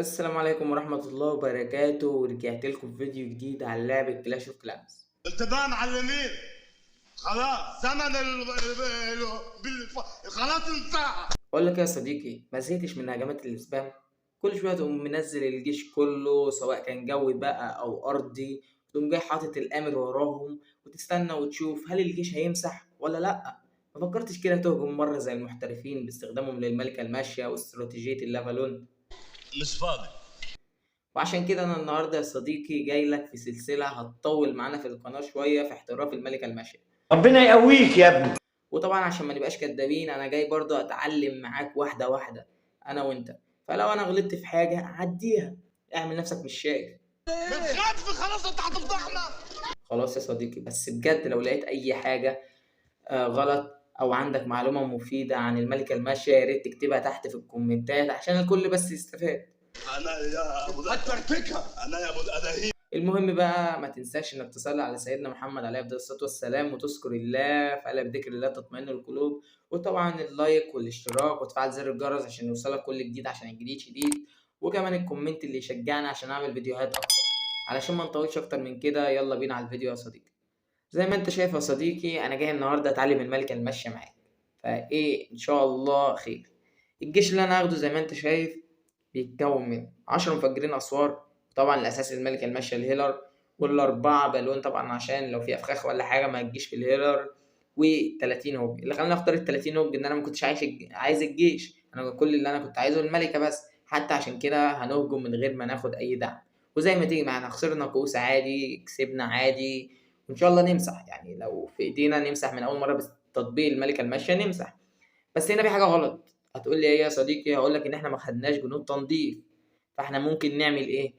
السلام عليكم ورحمة الله وبركاته، ورجعت لكم فيديو جديد على لعبة كلاش اوف كلانس. انت بقى معلمين. خلاص زمن خلاص انتهى. بقول لك يا صديقي، ما زهقتش من هجمات الاسبام؟ كل شوية تقوم منزل الجيش كله سواء كان جوي بقى أو أرضي، تقوم جاي حاطط الآمر وراهم وتستنى وتشوف هل الجيش هيمسح ولا لأ. ما فكرتش كده تهجم مرة زي المحترفين باستخدامهم للملكة الماشية واستراتيجية اللافالون؟ مش فاضي. وعشان كده أنا النهاردة يا صديقي جاي لك في سلسلة هتطول معانا في القناة شوية في احتراف الملكة الماشية. ربنا يقويك يا ابني. وطبعا عشان ما نبقاش كدابين، انا جاي برضو اتعلم معاك واحده واحده انا وانت. فلو انا غلطت في حاجه عديها، اعمل نفسك مش شايف. بتخاف خلاص انت هتفضحنا. خلاص يا صديقي، بس بجد لو لقيت اي حاجه غلط او عندك معلومه مفيده عن الملكه الماشيه، يا ريت تكتبها تحت في الكومنتات عشان الكل بس يستفاد. انا يا ابو هتفرتكها، انا يا ابو الادهين. المهم بقى، ما تنساش انك تصلي على سيدنا محمد عليه افضل الصلاه والسلام وتذكر الله، فالا بذكر الله تطمئن القلوب. وطبعا اللايك والاشتراك وتفعل زر الجرس عشان يوصلك كل جديد، عشان الجديد شديد. وكمان الكومنت اللي يشجعني عشان اعمل فيديوهات اكتر. علشان ما نطولش اكتر من كده، يلا بينا على الفيديو يا صديقي. زي ما انت شايف يا صديقي، انا جاي النهارده اتعلم الملكه الماشيه معاك، فايه ان شاء الله خير. الجيش اللي انا هاخده زي ما انت شايف بيتكون من 10 مفجرين اسوار، طبعا الاساس الملكه الماشيه الهيلر، والاربعه بالون طبعا عشان لو في افخاخ ولا حاجه ما تجيش في الهيلر، و30 هوج. اللي خلاني اختار ال30 هوج ان انا ما كنتش عايز الجيش، انا كل اللي انا كنت عايزه الملكه بس. حتى عشان كده هنهجم من غير ما ناخد اي دعم، وزي ما تيجي معانا، خسرنا كؤوس عادي، كسبنا عادي، وان شاء الله نمسح. يعني لو في ايدينا نمسح من اول مره بتطبيق الملكه الماشيه نمسح. بس هنا في حاجه غلط. هتقول لي ايه يا صديقي؟ هقول لك ان احنا ما خدناش جنود تنظيف. فاحنا ممكن نعمل ايه؟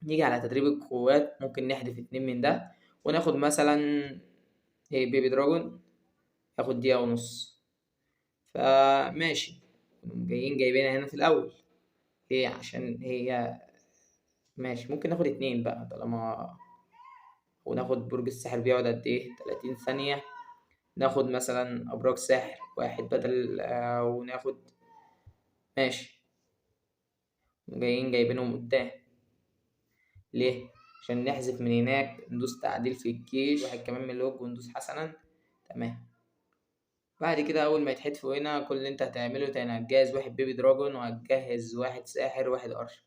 نيجي على تدريب القوات، ممكن نحذف 2 من ده وناخد مثلا بيبي دراجون، ياخد دقيقة ونص. فماشي، جايبينها هنا في الأول ليه؟ عشان هي ماشي. ممكن ناخد 2 بقى طالما، وناخد برج السحر بيقعد قد ايه؟ 30 ثانية. ناخد مثلا أبراج سحر واحد بدل وناخد ماشي. جايبينهم قدام ليه؟ عشان نحذف من هناك، ندوس تعديل في الجيش، واحد كمان من اللوج وندوس حسنا. تمام. بعد كده أول ما يتحدفوا هنا، كل اللي أنت هتعمله تاني هتجهز واحد بيبي دراجون وهتجهز واحد ساحر واحد أرشر.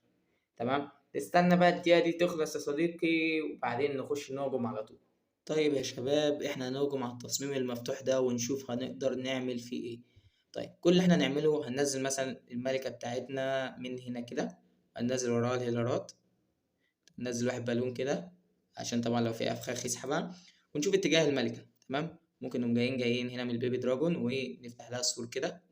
تمام. تستنى بقى الدقيقة دي تخلص يا صديقي، وبعدين نخش نهجم على طول. طيب يا شباب، احنا هنهجم على التصميم المفتوح ده ونشوف هنقدر نعمل فيه ايه. طيب كل اللي احنا هنعمله، هننزل مثلا الملكة بتاعتنا من هنا كده، هننزل وراها الهيلرات، ننزل واحد بالون كده عشان طبعا لو في افخاخ يسحبها، ونشوف اتجاه الملكه. تمام. ممكن نقوم جايين هنا من البيبي دراجون ونفتح لها السور كده.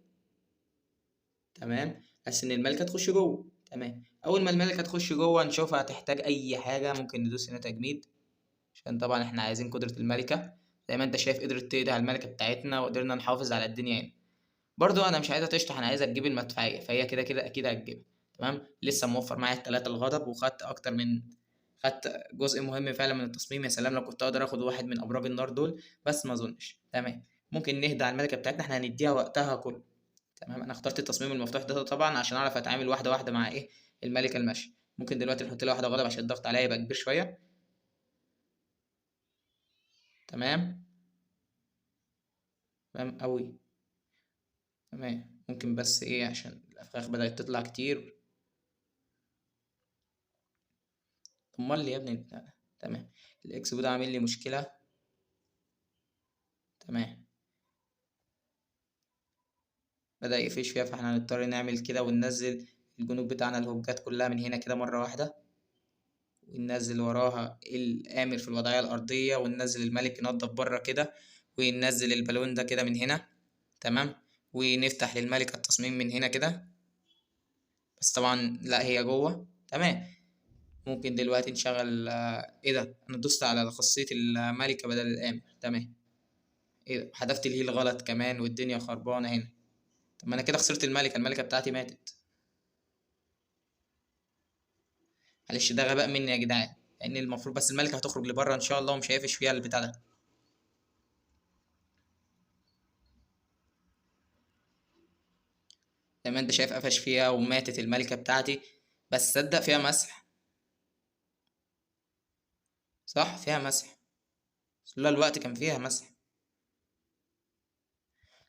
تمام. بس ان الملكه تخش جوه. تمام. اول ما الملكه تخش جوه نشوفها هتحتاج اي حاجه، ممكن ندوس هنا تجميد عشان طبعا احنا عايزين قدره الملكه. زي ما انت شايف قدرت تقضي على الملكه بتاعتنا وقدرنا نحافظ على الدنيا هنا. برضو انا مش عايزها تشطح، انا عايزها تجيب المدفعيه، فهي كده كده اكيد هتجيبها. تمام. لسه موفر معايا التلاتة الغضب، وخدت اكتر من، خدت جزء مهم فعلا من التصميم. يا سلام لو كنت اقدر اخد واحد من ابراج النار دول، بس ما اظنش. تمام. ممكن نهدى على الملكه بتاعتنا، احنا هنديها وقتها كله. تمام. انا اخترت التصميم المفتوح ده طبعا عشان اعرف اتعامل واحده واحده مع ايه الملكه الماشيه. ممكن دلوقتي نحط لها واحده غضب عشان الضغط عليها يبقى كبير شويه. تمام. تمام قوي. تمام. ممكن بس ايه عشان الافخاخ بدات تطلع كتير. امال لي يا ابني تمام. الاكس ده عامل لي مشكله. تمام. بدأ يقفش فيها، فاحنا هنضطر نعمل كده وننزل الجنود بتاعنا الهوجات كلها من هنا كده مرة واحدة، وننزل وراها الآمر في الوضعية الأرضية، وننزل الملك ينضف بره كده، وننزل البالون ده كده من هنا. تمام. ونفتح للملكة التصميم من هنا كده، بس طبعا لا هي جوه. تمام. ممكن دلوقتي نشغل ايه ده، انا دوست على خاصية الملكة بدل الآمر. تمام. ايه ده، حذفت الهيل غلط كمان والدنيا خربانة هنا. طب ما انا كده خسرت الملكة بتاعتي ماتت. معلش ده غباء مني يا جدعان، لان المفروض بس الملكه هتخرج لبره ان شاء الله ومش هيقفش فيها البتاع ده. زي ما انت شايف قفش فيها وماتت الملكه بتاعتي. بس صدق فيها مسح، صح فيها مسح، لا الوقت كان فيها مسح.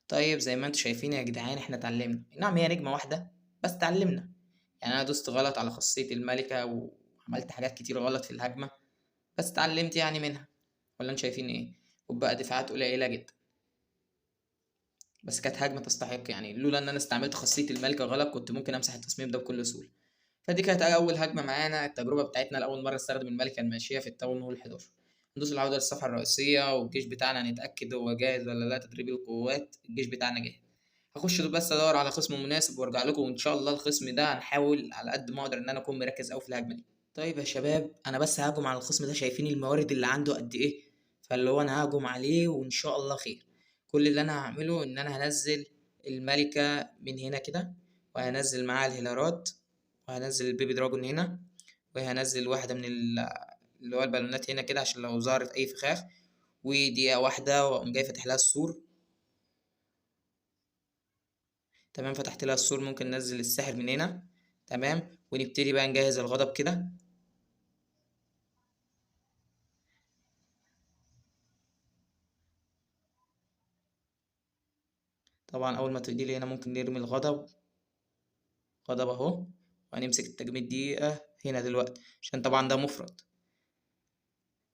طيب زي ما انتوا شايفين يا جدعان احنا اتعلمنا، نعم هي نجمة واحدة بس اتعلمنا. يعني انا دوست غلط على خاصية الملكة وعملت حاجات كتير غلط في الهجمة، بس اتعلمت يعني منها. ولا انتوا شايفين ايه؟ وبقى دفاعات قليلة جدا، بس كانت هجمة تستحق. يعني لولا ان انا استعملت خاصية الملكة غلط كنت ممكن امسح التصميم ده بكل سهولة. فدي كانت اول هجمة معانا، التجربة بتاعتنا لاول مرة نستخدم الملكة الماشية في التاون هول 11. ندوس العودة للصفحة الرئيسية، والجيش بتاعنا نتأكد هو جاهز ولا لا. تدريب القوات، الجيش بتاعنا جاهز. هخش بس ادور على خصم مناسب وارجع لكم، وان شاء الله الخصم ده هنحاول على قد ما اقدر ان انا اكون مركز قوي في الهجمة دي. طيب يا شباب انا بس ههجم على الخصم ده، شايفين الموارد اللي عنده قد ايه؟ فاللي هو انا ههجم عليه وان شاء الله خير. كل اللي انا هعمله ان انا هنزل الملكة من هنا كده، وهنزل معاها الهيلارات، وهنزل البيبي دراجون هنا، وهنزل واحدة من اللي هو البالونات هنا كده عشان لو ظهرت أي فخاخ. ودقيقة واحدة وأقوم جاي فاتح لها السور. تمام فتحت لها السور، ممكن ننزل الساحر من هنا. تمام ونبتدي بقى نجهز الغضب كده. طبعا أول ما تقولي لي هنا ممكن نرمي الغضب، غضب أهو. وهنمسك التجميد دقيقة هنا دلوقتي عشان طبعا ده مفرد.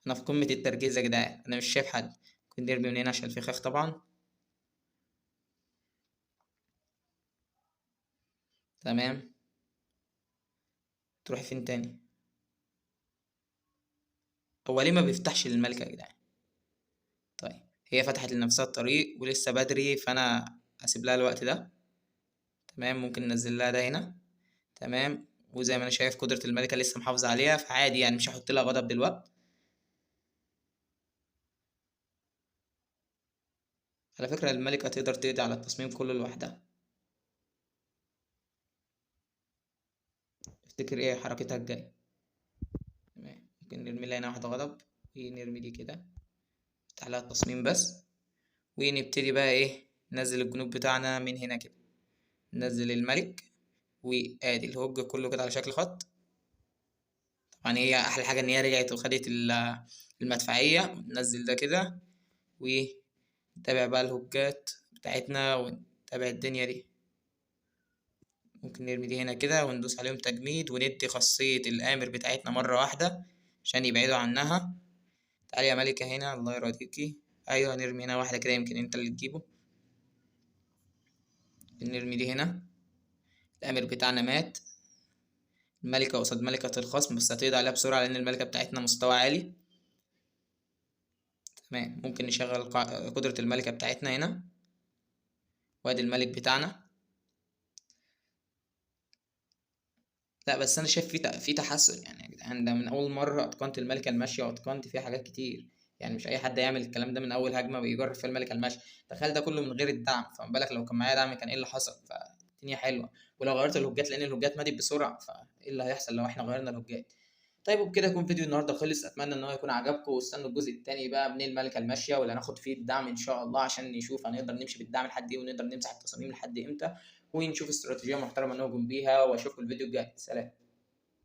أنا في قمة التركيز يا جدعان، أنا مش شايف حد. ممكن نرمي من هنا عشان الفخاخ طبعا. تمام. تروحي فين تاني؟ هو ليه ما بيفتحش للملكة يا جدعان؟ طيب هي فتحت لنفسها الطريق ولسه بدري، فانا هسيب لها الوقت ده. تمام ممكن ننزل لها ده هنا. تمام وزي ما انا شايف قدرة الملكة لسه محافظة عليها، فعادي يعني مش هحط لها غضب دلوقتي. على فكرة الملكة تقدر تقضي على التصميم كله لوحدها. افتكر ايه حركتها الجاية. تمام ممكن نرمي لها هنا واحدة غضب، ونرمي دي كده نفتح لها التصميم بس. ونبتدي بقى ايه ننزل الجنوب بتاعنا من هنا كده. ننزل الملك، وادي الهوج كله كده على شكل خط. طبعا هي احلى حاجه ان هي رجعت وخدت المدفعيه. ننزل ده كده ونتابع بقى الهوجات بتاعتنا ونتابع الدنيا دي. ممكن نرمي دي هنا كده وندوس عليهم تجميد، وندي خاصيه الامر بتاعتنا مره واحده عشان يبعدوا عنها. تعالي يا ملكه هنا الله يرضيكي. ايوه نرمي هنا واحده كده يمكن انت اللي تجيبه. نرمي دي هنا. الامر بتاعنا مات. الملكه قصاد ملكه الخصم، بس هتقضي عليها بسرعه لان الملكه بتاعتنا مستوى عالي. تمام ممكن نشغل قدرة الملكة بتاعتنا هنا. وادي الملك بتاعنا. لا بس انا شايف في تحسن يعني يا جدعان، ده من اول مرة اتقنت الملكة الماشية واتقنت فيها حاجات كتير. يعني مش اي حد يعمل الكلام ده من اول هجمة ويجرب في الملكة الماشية. تخيل ده كله من غير الدعم، فما بالك لو كان معايا دعم كان ايه اللي حصل. فالدنيا حلوة. ولو غيرت الهوجات لان الهوجات ماتت بسرعة، فايه اللي هيحصل لو احنا غيرنا الهوجات. طيب وبكده يكون فيديو النهارده خلص. اتمنى ان هو يكون عجبكم، واستنوا الجزء الثاني بقى من الملكه الماشيه واللي هناخد فيه الدعم ان شاء الله، عشان نشوف هنقدر نمشي بالدعم لحد ايه ونقدر نمسح التصاميم لحد امتى، ونشوف استراتيجيه محترمه نهجم بيها. واشوفكم الفيديو الجاي. سلام.